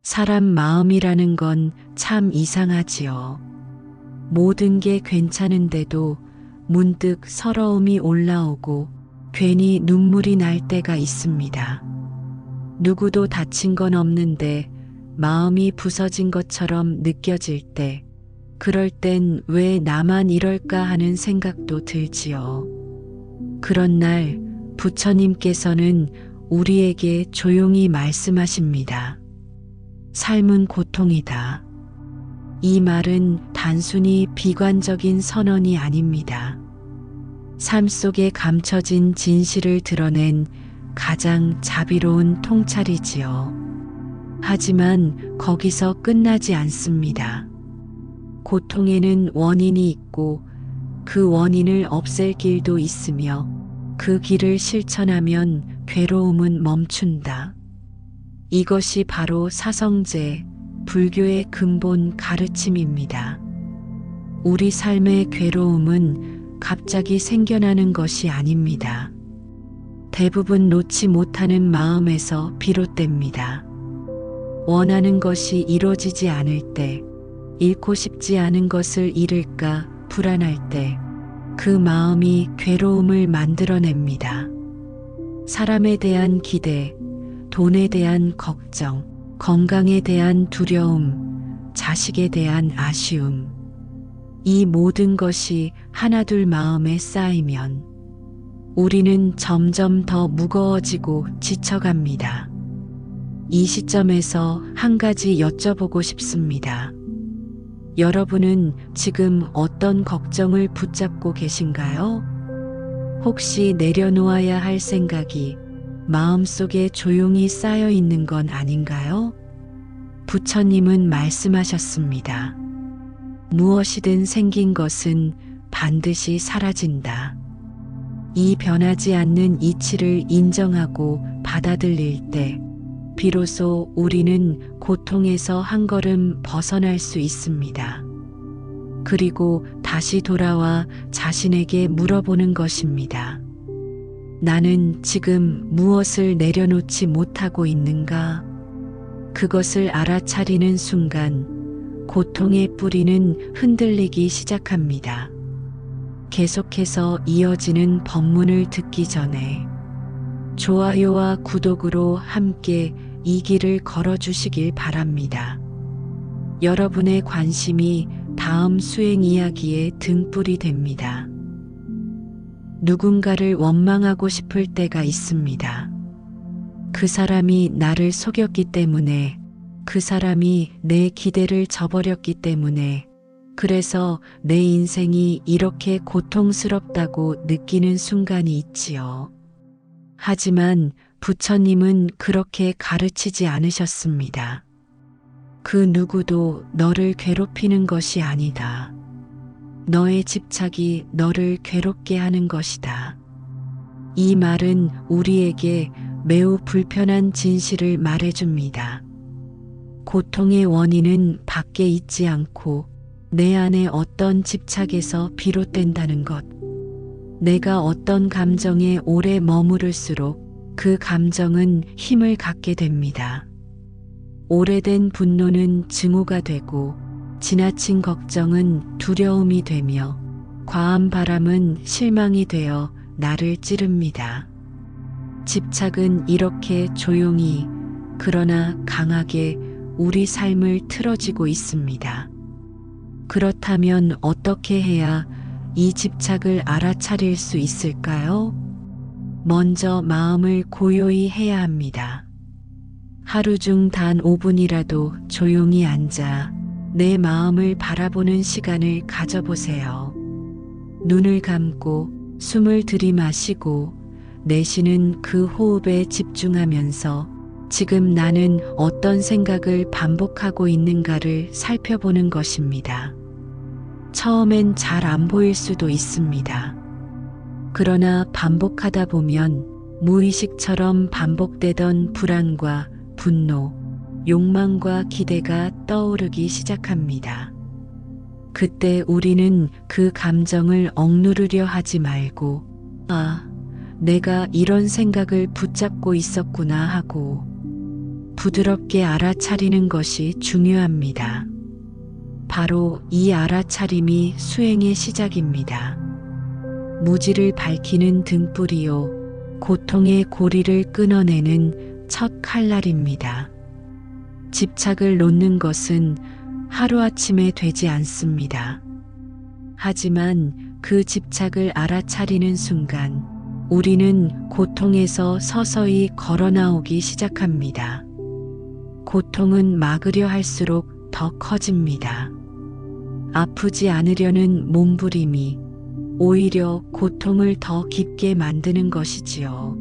사람 마음이라는 건 참 이상하지요. 모든 게 괜찮은데도 문득 서러움이 올라오고 괜히 눈물이 날 때가 있습니다. 누구도 다친 건 없는데 마음이 부서진 것처럼 느껴질 때, 그럴 땐 왜 나만 이럴까 하는 생각도 들지요. 그런 날 부처님께서는 우리에게 조용히 말씀하십니다. 삶은 고통이다. 이 말은 단순히 비관적인 선언이 아닙니다. 삶 속에 감춰진 진실을 드러낸 가장 자비로운 통찰이지요. 하지만 거기서 끝나지 않습니다. 고통에는 원인이 있고 그 원인을 없앨 길도 있으며 그 길을 실천하면 괴로움은 멈춘다. 이것이 바로 사성제, 불교의 근본 가르침입니다. 우리 삶의 괴로움은 갑자기 생겨나는 것이 아닙니다. 대부분 놓지 못하는 마음에서 비롯됩니다. 원하는 것이 이루어지지 않을 때, 잃고 싶지 않은 것을 잃을까 불안할 때, 그 마음이 괴로움을 만들어냅니다. 사람에 대한 기대, 돈에 대한 걱정, 건강에 대한 두려움, 자식에 대한 아쉬움. 이 모든 것이 하나둘 마음에 쌓이면 우리는 점점 더 무거워지고 지쳐갑니다. 이 시점에서 한 가지 여쭤보고 싶습니다. 여러분은 지금 어떤 걱정을 붙잡고 계신가요? 혹시 내려놓아야 할 생각이 마음속에 조용히 쌓여 있는 건 아닌가요? 부처님은 말씀하셨습니다. 무엇이든 생긴 것은 반드시 사라진다. 이 변하지 않는 이치를 인정하고 받아들일 때, 비로소 우리는 고통에서 한 걸음 벗어날 수 있습니다. 그리고 다시 돌아와 자신에게 물어보는 것입니다. 나는 지금 무엇을 내려놓지 못하고 있는가? 그것을 알아차리는 순간 고통의 뿌리는 흔들리기 시작합니다. 계속해서 이어지는 법문을 듣기 전에 좋아요와 구독으로 함께 이 길을 걸어주시길 바랍니다. 여러분의 관심이 다음 수행 이야기의 등불이 됩니다. 누군가를 원망하고 싶을 때가 있습니다. 그 사람이 나를 속였기 때문에, 그 사람이 내 기대를 저버렸기 때문에, 그래서 내 인생이 이렇게 고통스럽다고 느끼는 순간이 있지요. 하지만 부처님은 그렇게 가르치지 않으셨습니다. 그 누구도 너를 괴롭히는 것이 아니다. 너의 집착이 너를 괴롭게 하는 것이다. 이 말은 우리에게 매우 불편한 진실을 말해줍니다. 고통의 원인은 밖에 있지 않고 내 안에 어떤 집착에서 비롯된다는 것. 내가 어떤 감정에 오래 머무를수록 그 감정은 힘을 갖게 됩니다. 오래된 분노는 증오가 되고, 지나친 걱정은 두려움이 되며, 과한 바람은 실망이 되어 나를 찌릅니다. 집착은 이렇게 조용히, 그러나 강하게 우리 삶을 틀어지고 있습니다. 그렇다면 어떻게 해야 이 집착을 알아차릴 수 있을까요? 먼저 마음을 고요히 해야 합니다. 하루 중 단 5분이라도 조용히 앉아 내 마음을 바라보는 시간을 가져보세요. 눈을 감고 숨을 들이마시고 내쉬는 그 호흡에 집중하면서 지금 나는 어떤 생각을 반복하고 있는가를 살펴보는 것입니다. 처음엔 잘 안 보일 수도 있습니다. 그러나 반복하다 보면 무의식처럼 반복되던 불안과 분노, 욕망과 기대가 떠오르기 시작합니다. 그때 우리는 그 감정을 억누르려 하지 말고, 아, 내가 이런 생각을 붙잡고 있었구나 하고 부드럽게 알아차리는 것이 중요합니다. 바로 이 알아차림이 수행의 시작입니다. 무지를 밝히는 등불이요, 고통의 고리를 끊어내는 첫 칼날입니다. 집착을 놓는 것은 하루아침에 되지 않습니다. 하지만 그 집착을 알아차리는 순간 우리는 고통에서 서서히 걸어 나오기 시작합니다. 고통은 막으려 할수록 더 커집니다. 아프지 않으려는 몸부림이 오히려 고통을 더 깊게 만드는 것이지요.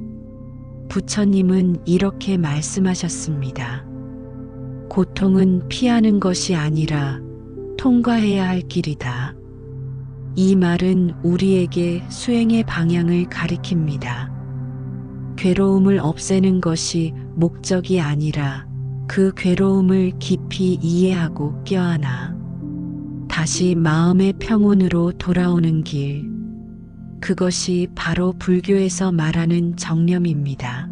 부처님은 이렇게 말씀하셨습니다. 고통은 피하는 것이 아니라 통과해야 할 길이다. 이 말은 우리에게 수행의 방향을 가리킵니다. 괴로움을 없애는 것이 목적이 아니라 그 괴로움을 깊이 이해하고 껴안아 다시 마음의 평온으로 돌아오는 길. 그것이 바로 불교에서 말하는 정념입니다.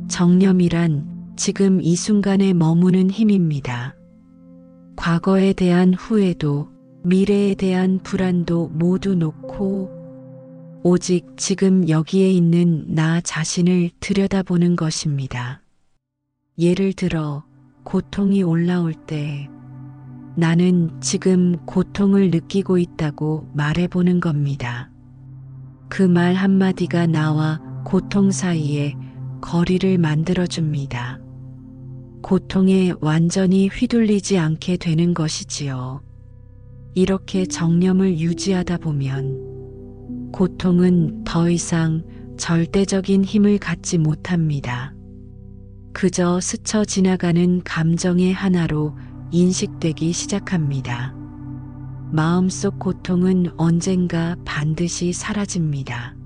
정념이란 지금 이 순간에 머무는 힘입니다. 과거에 대한 후회도 미래에 대한 불안도 모두 놓고 오직 지금 여기에 있는 나 자신을 들여다보는 것입니다. 예를 들어 고통이 올라올 때 나는 지금 고통을 느끼고 있다고 말해보는 겁니다. 그 말 한마디가 나와 고통 사이에 거리를 만들어줍니다. 고통에 완전히 휘둘리지 않게 되는 것이지요. 이렇게 정념을 유지하다 보면 고통은 더 이상 절대적인 힘을 갖지 못합니다. 그저 스쳐 지나가는 감정의 하나로 인식되기 시작합니다. 마음속 고통은 언젠가 반드시 사라집니다.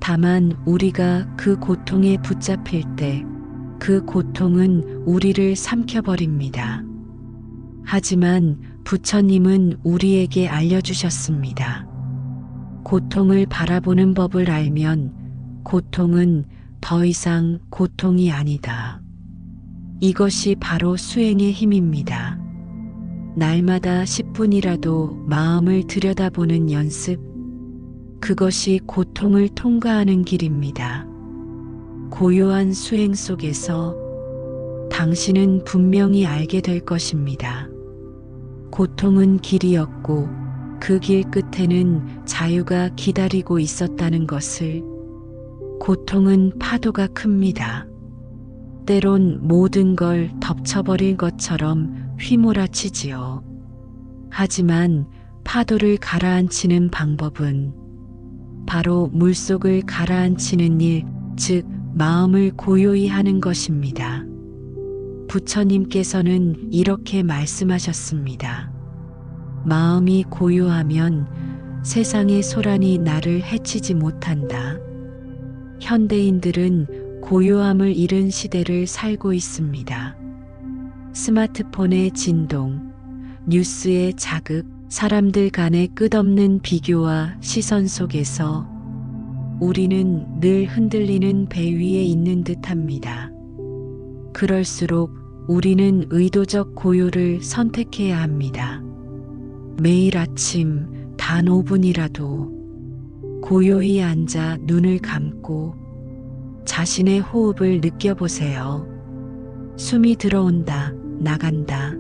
다만 우리가 그 고통에 붙잡힐 때 그 고통은 우리를 삼켜버립니다. 하지만 부처님은 우리에게 알려주셨습니다. 고통을 바라보는 법을 알면 고통은 더 이상 고통이 아니다. 이것이 바로 수행의 힘입니다. 날마다 10분이라도 마음을 들여다보는 연습, 그것이 고통을 통과하는 길입니다. 고요한 수행 속에서 당신은 분명히 알게 될 것입니다. 고통은 길이었고 그 길 끝에는 자유가 기다리고 있었다는 것을. 고통은 파도가 큽니다. 때론 모든 걸 덮쳐버릴 것처럼 휘몰아치지요. 하지만 파도를 가라앉히는 방법은 바로 물속을 가라앉히는 일, 즉 마음을 고요히 하는 것입니다. 부처님께서는 이렇게 말씀하셨습니다. 마음이 고요하면 세상의 소란이 나를 해치지 못한다. 현대인들은 고요함을 잃은 시대를 살고 있습니다. 스마트폰의 진동, 뉴스의 자극, 사람들 간의 끝없는 비교와 시선 속에서 우리는 늘 흔들리는 배 위에 있는 듯합니다. 그럴수록 우리는 의도적 고요를 선택해야 합니다. 매일 아침 단 5분이라도 고요히 앉아 눈을 감고 자신의 호흡을 느껴보세요. 숨이 들어온다, 나간다.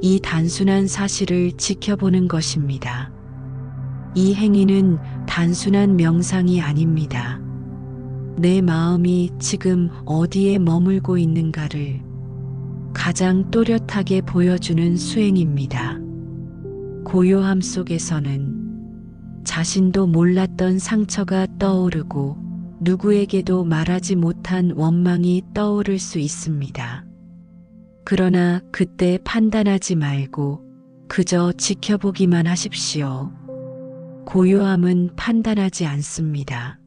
이 단순한 사실을 지켜보는 것입니다. 이 행위는 단순한 명상이 아닙니다. 내 마음이 지금 어디에 머물고 있는가를 가장 또렷하게 보여주는 수행입니다. 고요함 속에서는 자신도 몰랐던 상처가 떠오르고 누구에게도 말하지 못한 원망이 떠오를 수 있습니다. 그러나 그때 판단하지 말고 그저 지켜보기만 하십시오. 고요함은 판단하지 않습니다.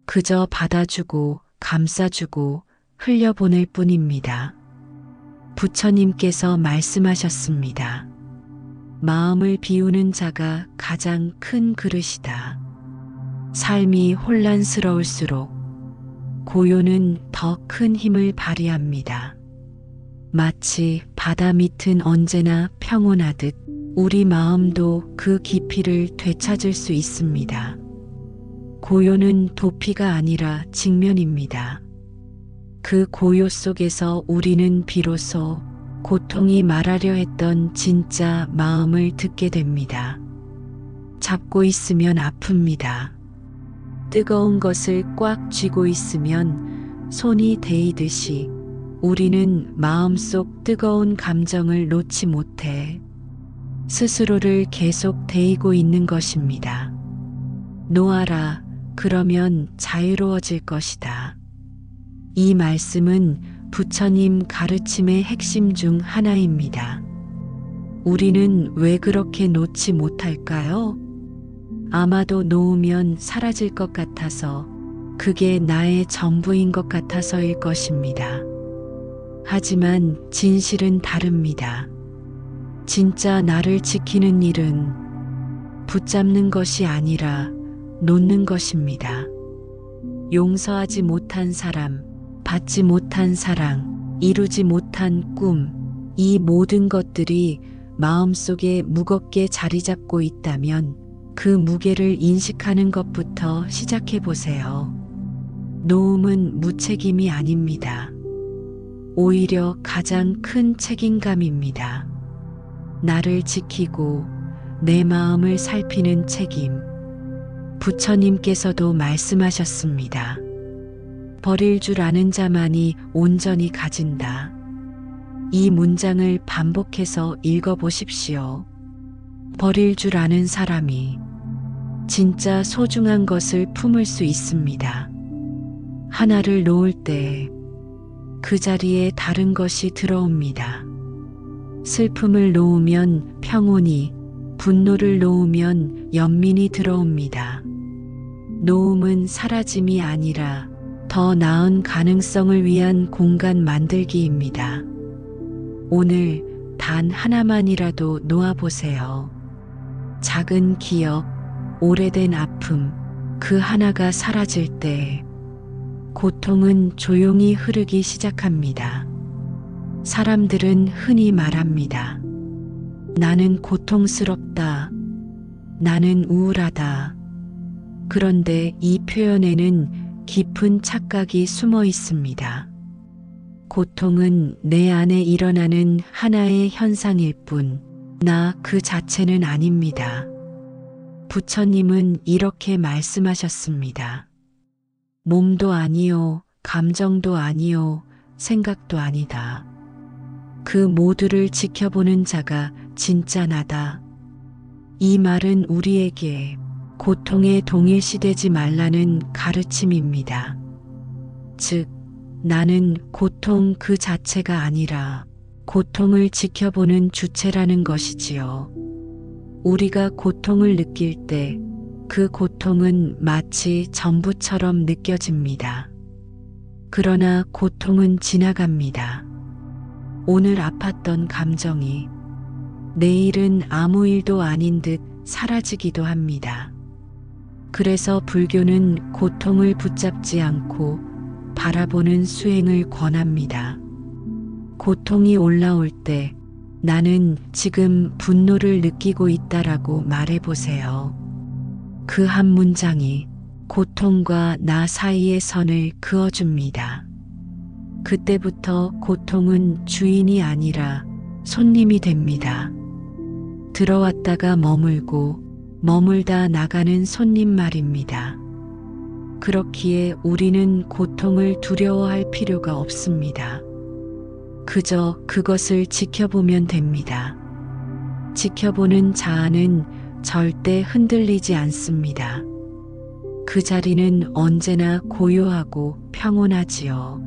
그저 받아주고 감싸주고 흘려보낼 뿐입니다. 부처님께서 말씀하셨습니다. 마음을 비우는 자가 가장 큰 그릇이다. 삶이 혼란스러울수록 고요는 더 큰 힘을 발휘합니다. 마치 바다 밑은 언제나 평온하듯 우리 마음도 그 깊이를 되찾을 수 있습니다. 고요는 도피가 아니라 직면입니다. 그 고요 속에서 우리는 비로소 고통이 말하려 했던 진짜 마음을 듣게 됩니다. 잡고 있으면 아픕니다. 뜨거운 것을 꽉 쥐고 있으면 손이 데이듯이 우리는 마음속 뜨거운 감정을 놓지 못해 스스로를 계속 데이고 있는 것입니다. 놓아라. 그러면 자유로워질 것이다. 이 말씀은 부처님 가르침의 핵심 중 하나입니다. 우리는 왜 그렇게 놓지 못할까요? 아마도 놓으면 사라질 것 같아서, 그게 나의 전부인 것 같아서일 것입니다. 하지만 진실은 다릅니다. 진짜 나를 지키는 일은 붙잡는 것이 아니라 놓는 것입니다. 용서하지 못한 사람, 받지 못한 사랑, 이루지 못한 꿈, 이 모든 것들이 마음속에 무겁게 자리 잡고 있다면 그 무게를 인식하는 것부터 시작해 보세요. 놓음은 무책임이 아닙니다. 오히려 가장 큰 책임감입니다. 나를 지키고 내 마음을 살피는 책임. 부처님께서도 말씀하셨습니다. 버릴 줄 아는 자만이 온전히 가진다. 이 문장을 반복해서 읽어보십시오. 버릴 줄 아는 사람이 진짜 소중한 것을 품을 수 있습니다. 하나를 놓을 때 그 자리에 다른 것이 들어옵니다. 슬픔을 놓으면 평온이, 분노를 놓으면 연민이 들어옵니다. 놓음은 사라짐이 아니라 더 나은 가능성을 위한 공간 만들기입니다. 오늘 단 하나만이라도 놓아보세요. 작은 기억, 오래된 아픔, 그 하나가 사라질 때 고통은 조용히 흐르기 시작합니다. 사람들은 흔히 말합니다. 나는 고통스럽다. 나는 우울하다. 그런데 이 표현에는 깊은 착각이 숨어 있습니다. 고통은 내 안에 일어나는 하나의 현상일 뿐, 나 그 자체는 아닙니다. 부처님은 이렇게 말씀하셨습니다. 몸도 아니요, 감정도 아니요, 생각도 아니다. 그 모두를 지켜보는 자가 진짜 나다. 이 말은 우리에게 고통에 동일시되지 말라는 가르침입니다. 즉, 나는 고통 그 자체가 아니라 고통을 지켜보는 주체라는 것이지요. 우리가 고통을 느낄 때 그 고통은 마치 전부처럼 느껴집니다. 그러나 고통은 지나갑니다. 오늘 아팠던 감정이 내일은 아무 일도 아닌 듯 사라지기도 합니다. 그래서 불교는 고통을 붙잡지 않고 바라보는 수행을 권합니다. 고통이 올라올 때 나는 지금 분노를 느끼고 있다라고 말해보세요. 그 한 문장이 고통과 나 사이의 선을 그어줍니다. 그때부터 고통은 주인이 아니라 손님이 됩니다. 들어왔다가 머물고 머물다 나가는 손님 말입니다. 그렇기에 우리는 고통을 두려워할 필요가 없습니다. 그저 그것을 지켜보면 됩니다. 지켜보는 자아는 절대 흔들리지 않습니다. 그 자리는 언제나 고요하고 평온하지요.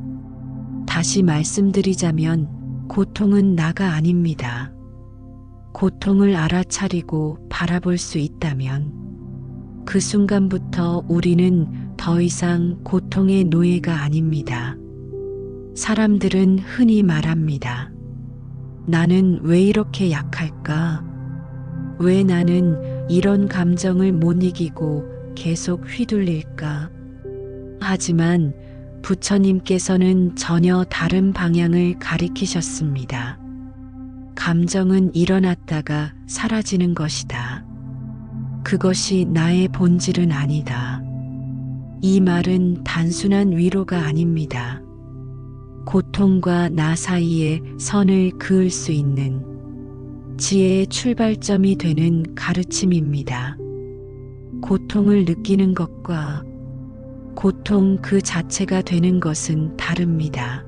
다시 말씀드리자면 고통은 나가 아닙니다. 고통을 알아차리고 바라볼 수 있다면 그 순간부터 우리는 더 이상 고통의 노예가 아닙니다. 사람들은 흔히 말합니다. 나는 왜 이렇게 약할까? 왜 나는 이런 감정을 못 이기고 계속 휘둘릴까? 하지만 부처님께서는 전혀 다른 방향을 가리키셨습니다. 감정은 일어났다가 사라지는 것이다. 그것이 나의 본질은 아니다. 이 말은 단순한 위로가 아닙니다. 고통과 나 사이에 선을 그을 수 있는 지혜의 출발점이 되는 가르침입니다. 고통을 느끼는 것과 고통 그 자체가 되는 것은 다릅니다.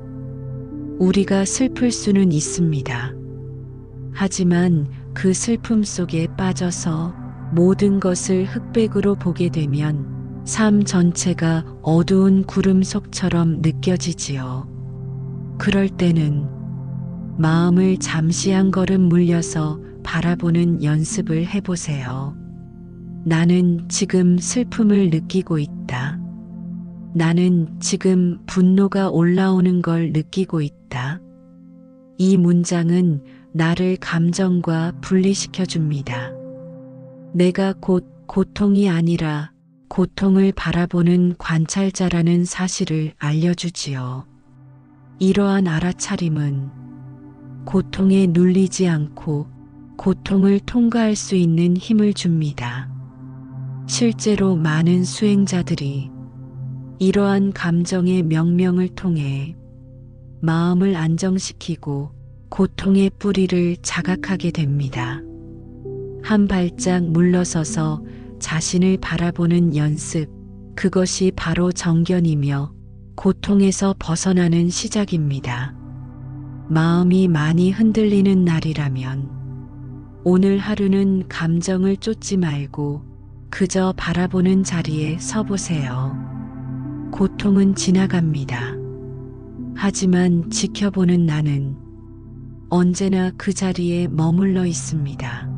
우리가 슬플 수는 있습니다. 하지만 그 슬픔 속에 빠져서 모든 것을 흑백으로 보게 되면 삶 전체가 어두운 구름 속처럼 느껴지지요. 그럴 때는 마음을 잠시 한 걸음 물려서 바라보는 연습을 해보세요. 나는 지금 슬픔을 느끼고 있다. 나는 지금 분노가 올라오는 걸 느끼고 있다. 이 문장은 나를 감정과 분리시켜 줍니다. 내가 곧 고통이 아니라 고통을 바라보는 관찰자라는 사실을 알려주지요. 이러한 알아차림은 고통에 눌리지 않고 고통을 통과할 수 있는 힘을 줍니다. 실제로 많은 수행자들이 이러한 감정의 명명을 통해 마음을 안정시키고 고통의 뿌리를 자각하게 됩니다. 한 발짝 물러서서 자신을 바라보는 연습, 그것이 바로 정견이며 고통에서 벗어나는 시작입니다. 마음이 많이 흔들리는 날이라면 오늘 하루는 감정을 쫓지 말고 그저 바라보는 자리에 서보세요. 고통은 지나갑니다. 하지만 지켜보는 나는 언제나 그 자리에 머물러 있습니다.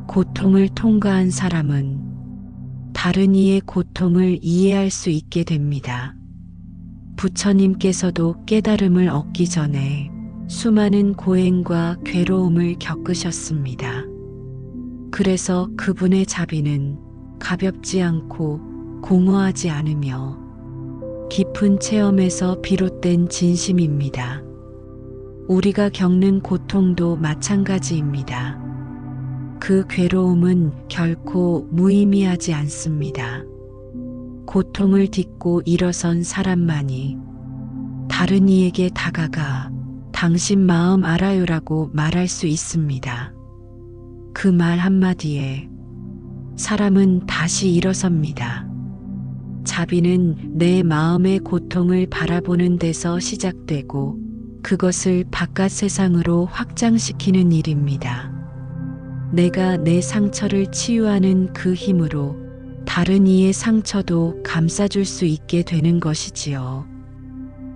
고통을 통과한 사람은 다른 이의 고통을 이해할 수 있게 됩니다. 부처님께서도 깨달음을 얻기 전에 수많은 고행과 괴로움을 겪으셨습니다. 그래서 그분의 자비는 가볍지 않고 공허하지 않으며 깊은 체험에서 비롯된 진심입니다. 우리가 겪는 고통도 마찬가지입니다. 그 괴로움은 결코 무의미하지 않습니다. 고통을 딛고 일어선 사람만이 다른 이에게 다가가 당신 마음 알아요라고 말할 수 있습니다. 그 말 한마디에 사람은 다시 일어섭니다. 자비는 내 마음의 고통을 바라보는 데서 시작되고 그것을 바깥 세상으로 확장시키는 일입니다. 내가 내 상처를 치유하는 그 힘으로 다른 이의 상처도 감싸줄 수 있게 되는 것이지요.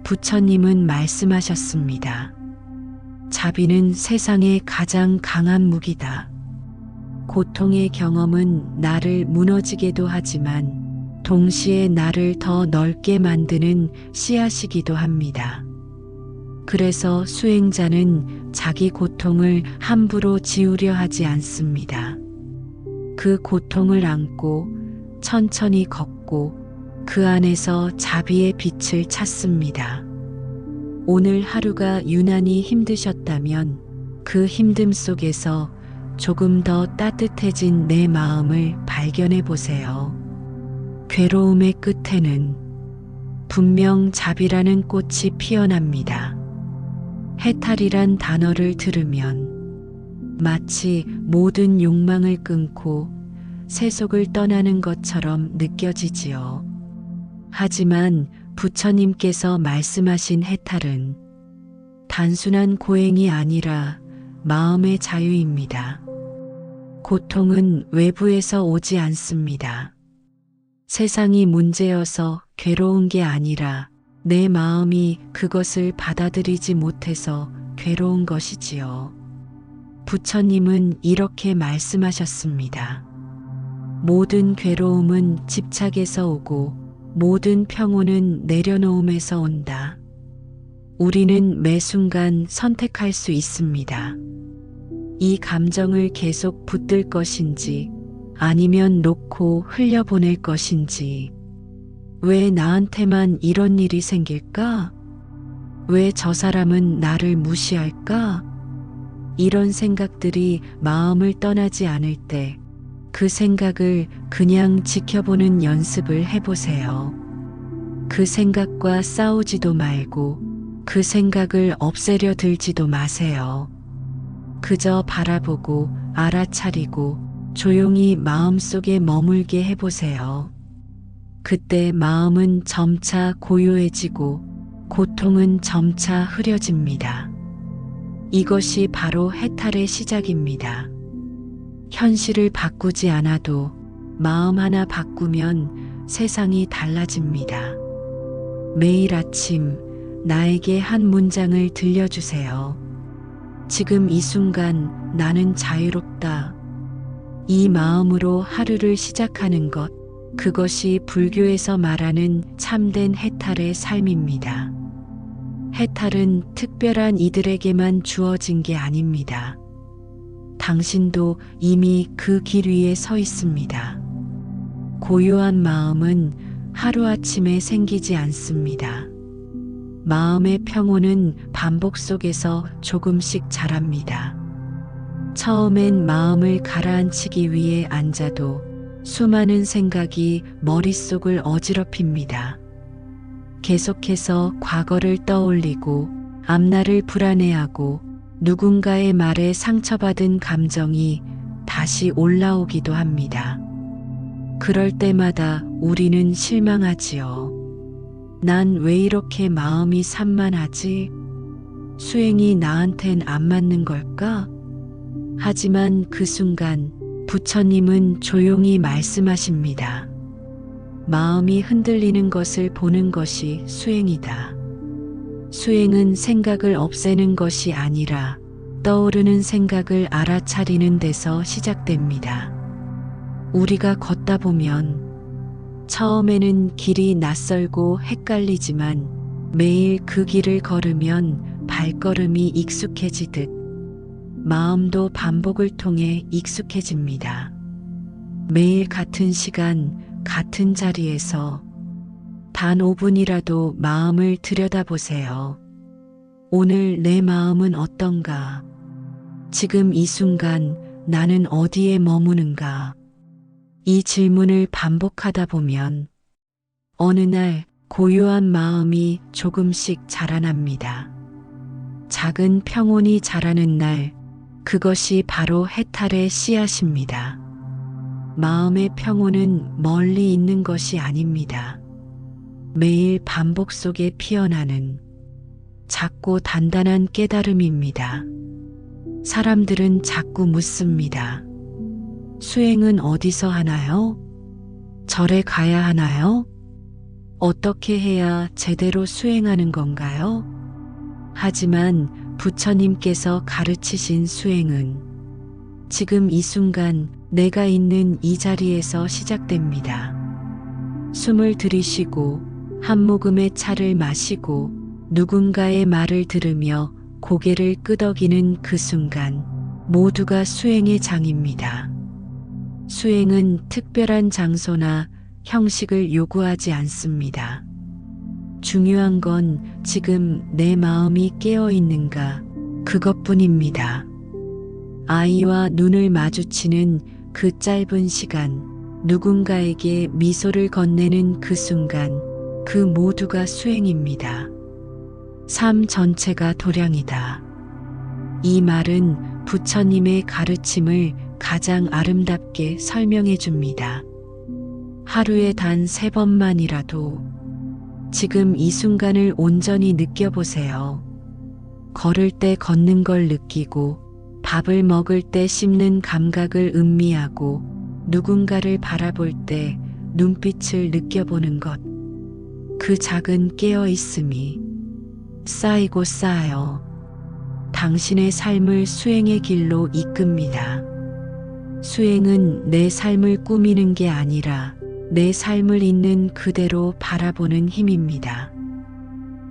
부처님은 말씀하셨습니다. 자비는 세상의 가장 강한 무기다. 고통의 경험은 나를 무너지게도 하지만 동시에 나를 더 넓게 만드는 씨앗이기도 합니다. 그래서 수행자는 자기 고통을 함부로 지우려 하지 않습니다. 그 고통을 안고 천천히 걷고 그 안에서 자비의 빛을 찾습니다. 오늘 하루가 유난히 힘드셨다면 그 힘듦 속에서 조금 더 따뜻해진 내 마음을 발견해 보세요. 괴로움의 끝에는 분명 자비라는 꽃이 피어납니다. 해탈이란 단어를 들으면 마치 모든 욕망을 끊고 세속을 떠나는 것처럼 느껴지지요. 하지만 부처님께서 말씀하신 해탈은 단순한 고행이 아니라 마음의 자유입니다. 고통은 외부에서 오지 않습니다. 세상이 문제여서 괴로운 게 아니라 내 마음이 그것을 받아들이지 못해서 괴로운 것이지요. 부처님은 이렇게 말씀하셨습니다. 모든 괴로움은 집착에서 오고 모든 평온은 내려놓음에서 온다. 우리는 매 순간 선택할 수 있습니다. 이 감정을 계속 붙들 것인지 아니면 놓고 흘려보낼 것인지. 왜 나한테만 이런 일이 생길까? 왜 저 사람은 나를 무시할까? 이런 생각들이 마음을 떠나지 않을 때 그 생각을 그냥 지켜보는 연습을 해보세요. 그 생각과 싸우지도 말고 그 생각을 없애려 들지도 마세요. 그저 바라보고 알아차리고 조용히 마음속에 머물게 해보세요. 그때 마음은 점차 고요해지고 고통은 점차 흐려집니다. 이것이 바로 해탈의 시작입니다. 현실을 바꾸지 않아도 마음 하나 바꾸면 세상이 달라집니다. 매일 아침 나에게 한 문장을 들려주세요. 지금 이 순간 나는 자유롭다. 이 마음으로 하루를 시작하는 것, 그것이 불교에서 말하는 참된 해탈의 삶입니다. 해탈은 특별한 이들에게만 주어진 게 아닙니다. 당신도 이미 그 길 위에 서 있습니다. 고요한 마음은 하루아침에 생기지 않습니다. 마음의 평온은 반복 속에서 조금씩 자랍니다. 처음엔 마음을 가라앉히기 위해 앉아도 수많은 생각이 머릿속을 어지럽힙니다. 계속해서 과거를 떠올리고 앞날을 불안해하고 누군가의 말에 상처받은 감정이 다시 올라오기도 합니다. 그럴 때마다 우리는 실망하지요. 난 왜 이렇게 마음이 산만하지? 수행이 나한텐 안 맞는 걸까? 하지만 그 순간 부처님은 조용히 말씀하십니다. 마음이 흔들리는 것을 보는 것이 수행이다. 수행은 생각을 없애는 것이 아니라 떠오르는 생각을 알아차리는 데서 시작됩니다. 우리가 걷다 보면 처음에는 길이 낯설고 헷갈리지만 매일 그 길을 걸으면 발걸음이 익숙해지듯 마음도 반복을 통해 익숙해집니다. 매일 같은 시간, 같은 자리에서 단 5분이라도 마음을 들여다보세요. 오늘 내 마음은 어떤가? 지금 이 순간 나는 어디에 머무는가? 이 질문을 반복하다 보면 어느 날 고요한 마음이 조금씩 자라납니다. 작은 평온이 자라는 날, 그것이 바로 해탈의 씨앗입니다. 마음의 평온은 멀리 있는 것이 아닙니다. 매일 반복 속에 피어나는 작고 단단한 깨달음입니다. 사람들은 자꾸 묻습니다. 수행은 어디서 하나요? 절에 가야 하나요? 어떻게 해야 제대로 수행하는 건가요? 하지만 부처님께서 가르치신 수행은 지금 이 순간 내가 있는 이 자리에서 시작됩니다. 숨을 들이쉬고 한 모금의 차를 마시고 누군가의 말을 들으며 고개를 끄덕이는 그 순간 모두가 수행의 장입니다. 수행은 특별한 장소나 형식을 요구하지 않습니다. 중요한 건 지금 내 마음이 깨어 있는가 그것뿐입니다. 아이와 눈을 마주치는 그 짧은 시간, 누군가에게 미소를 건네는 그 순간, 그 모두가 수행입니다. 삶 전체가 도량이다. 이 말은 부처님의 가르침을 가장 아름답게 설명해 줍니다. 하루에 단 3번만이라도 지금 이 순간을 온전히 느껴보세요. 걸을 때 걷는 걸 느끼고 밥을 먹을 때 씹는 감각을 음미하고 누군가를 바라볼 때 눈빛을 느껴보는 것. 그 작은 깨어있음이 쌓이고 쌓여 당신의 삶을 수행의 길로 이끕니다. 수행은 내 삶을 꾸미는 게 아니라 내 삶을 있는 그대로 바라보는 힘입니다.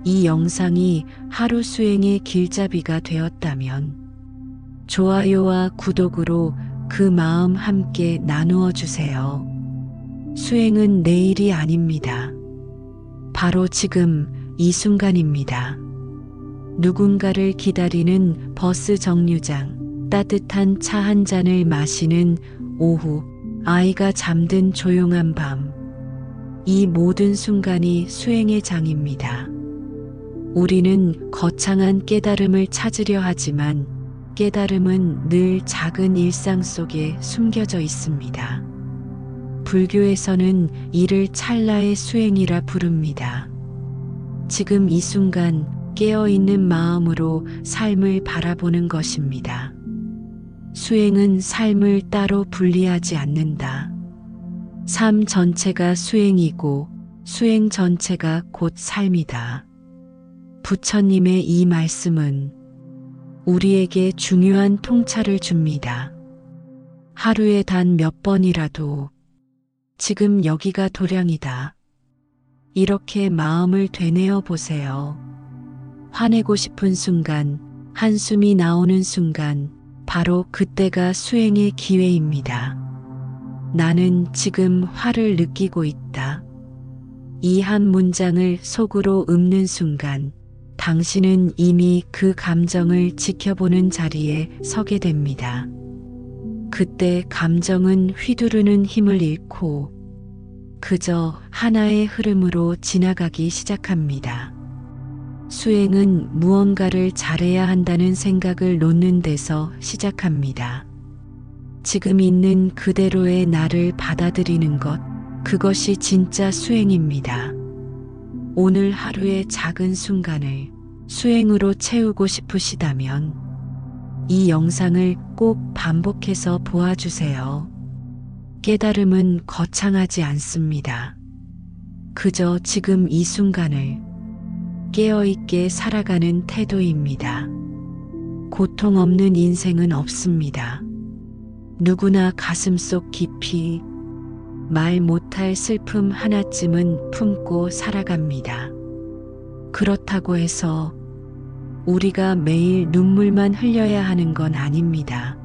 이 영상이 하루 수행의 길잡이가 되었다면 좋아요와 구독으로 그 마음 함께 나누어 주세요. 수행은 내일이 아닙니다. 바로 지금 이 순간입니다. 누군가를 기다리는 버스 정류장, 따뜻한 차 한 잔을 마시는 오후, 아이가 잠든 조용한 밤. 이 모든 순간이 수행의 장입니다. 우리는 거창한 깨달음을 찾으려 하지만 깨달음은 늘 작은 일상 속에 숨겨져 있습니다. 불교에서는 이를 찰나의 수행이라 부릅니다. 지금 이 순간 깨어있는 마음으로 삶을 바라보는 것입니다. 수행은 삶을 따로 분리하지 않는다. 삶 전체가 수행이고 수행 전체가 곧 삶이다. 부처님의 이 말씀은 우리에게 중요한 통찰을 줍니다. 하루에 단 몇 번이라도 지금 여기가 도량이다. 이렇게 마음을 되뇌어 보세요. 화내고 싶은 순간, 한숨이 나오는 순간, 바로 그때가 수행의 기회입니다. 나는 지금 화를 느끼고 있다. 이 한 문장을 속으로 읊는 순간, 당신은 이미 그 감정을 지켜보는 자리에 서게 됩니다. 그때 감정은 휘두르는 힘을 잃고 그저 하나의 흐름으로 지나가기 시작합니다. 수행은 무언가를 잘해야 한다는 생각을 놓는 데서 시작합니다. 지금 있는 그대로의 나를 받아들이는 것, 그것이 진짜 수행입니다. 오늘 하루의 작은 순간을 수행으로 채우고 싶으시다면 이 영상을 꼭 반복해서 보아주세요. 깨달음은 거창하지 않습니다. 그저 지금 이 순간을 깨어있게 살아가는 태도입니다. 고통 없는 인생은 없습니다. 누구나 가슴속 깊이 말 못할 슬픔 하나쯤은 품고 살아갑니다. 그렇다고 해서 우리가 매일 눈물만 흘려야 하는 건 아닙니다.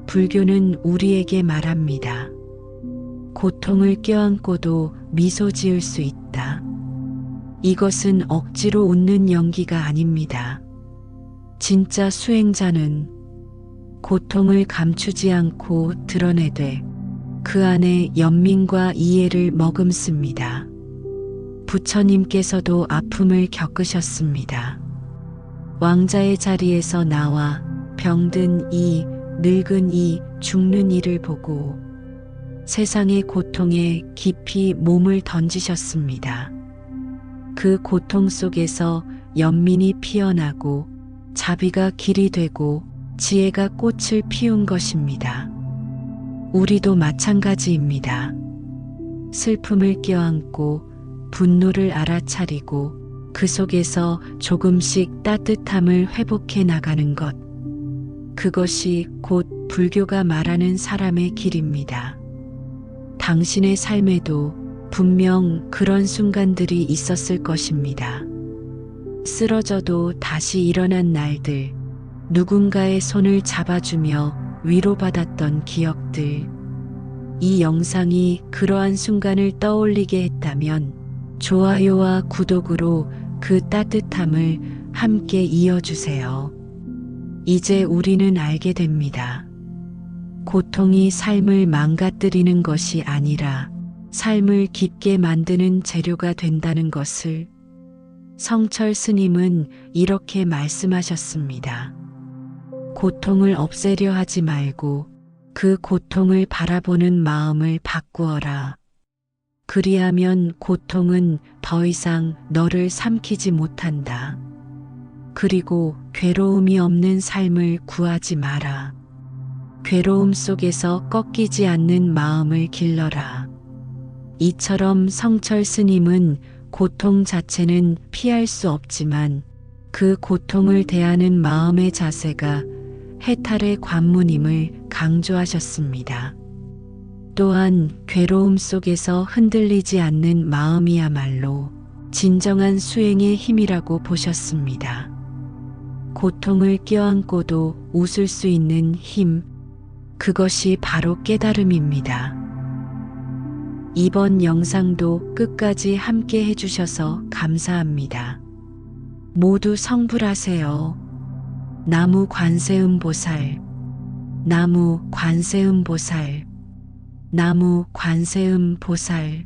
불교는 우리에게 말합니다. 고통을 껴안고도 미소 지을 수 있다. 이것은 억지로 웃는 연기가 아닙니다. 진짜 수행자는 고통을 감추지 않고 드러내되 그 안에 연민과 이해를 머금습니다. 부처님께서도 아픔을 겪으셨습니다. 왕자의 자리에서 나와 병든 이, 늙은 이, 죽는 이를 보고 세상의 고통에 깊이 몸을 던지셨습니다. 그 고통 속에서 연민이 피어나고 자비가 길이 되고 지혜가 꽃을 피운 것입니다. 우리도 마찬가지입니다. 슬픔을 껴안고 분노를 알아차리고 그 속에서 조금씩 따뜻함을 회복해 나가는 것. 그것이 곧 불교가 말하는 사람의 길입니다. 당신의 삶에도 분명 그런 순간들이 있었을 것입니다. 쓰러져도 다시 일어난 날들, 누군가의 손을 잡아주며 위로받았던 기억들. 이 영상이 그러한 순간을 떠올리게 했다면 좋아요와 구독으로 그 따뜻함을 함께 이어주세요. 이제 우리는 알게 됩니다. 고통이 삶을 망가뜨리는 것이 아니라 삶을 깊게 만드는 재료가 된다는 것을. 성철 스님은 이렇게 말씀하셨습니다. 고통을 없애려 하지 말고 그 고통을 바라보는 마음을 바꾸어라. 그리하면 고통은 더 이상 너를 삼키지 못한다. 그리고 괴로움이 없는 삶을 구하지 마라. 괴로움 속에서 꺾이지 않는 마음을 길러라. 이처럼 성철 스님은 고통 자체는 피할 수 없지만 그 고통을 대하는 마음의 자세가 해탈의 관문임을 강조하셨습니다. 또한 괴로움 속에서 흔들리지 않는 마음이야말로 진정한 수행의 힘이라고 보셨습니다. 고통을 껴안고도 웃을 수 있는 힘, 그것이 바로 깨달음입니다. 이번 영상도 끝까지 함께 해주셔서 감사합니다. 모두 성불하세요. 나무 관세음 보살, 나무 관세음 보살, 나무 관세음 보살.